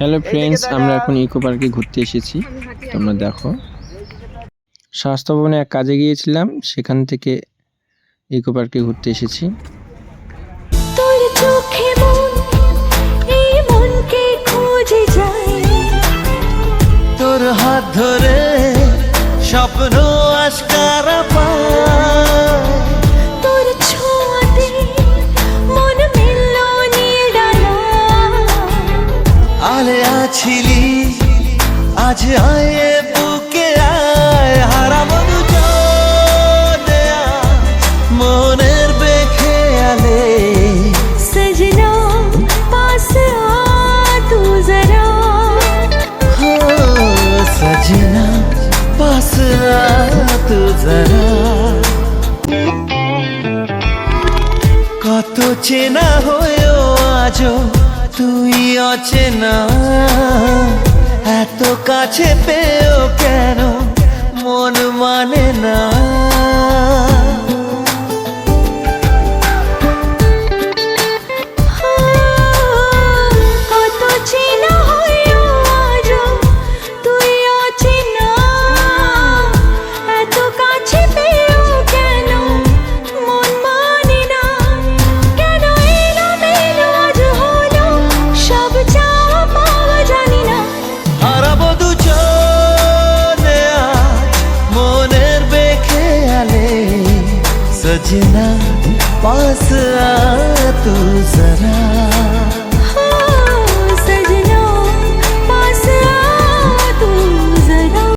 Hello friends, আমরা এখন eco পার্কে ঘুরতে এসেছি। তোমরা দেখো, স্বাস্থ্য ভবনে এক কাজে গিয়েছিলাম, সেখান থেকে ইকো পার্কে ঘুরতে এসেছি। তোর চোখে মন এই মনকে খুঁজে যায়, তোর হাত ধরে স্বপ্ন আশকারা পায়, তোর ছোঁয়াতে মন মিলল নিরালা। আলে আছিলি আজ আয়ে বুকে আয়, হারাবো দুজনে আজ মনের বেখেয়ালে। सजना पास आ तू जरा, हो सजना पास आ तू जरा। কত চেনা হয়েও আজও তুই অচেনা, এত কাছে পেয়েও কেন মন মানে না। কত চেনা হয়েও আজও তুই অচেনা, এত কাছে পেয়েও কেন মন মানে না। কেন এলোমেলো আজ হলো সব চাওয়া পাওয়া জানি না। হারাবো দুজনে আজ মনের বেখেয়ালে, সजना पास आ तू जरा।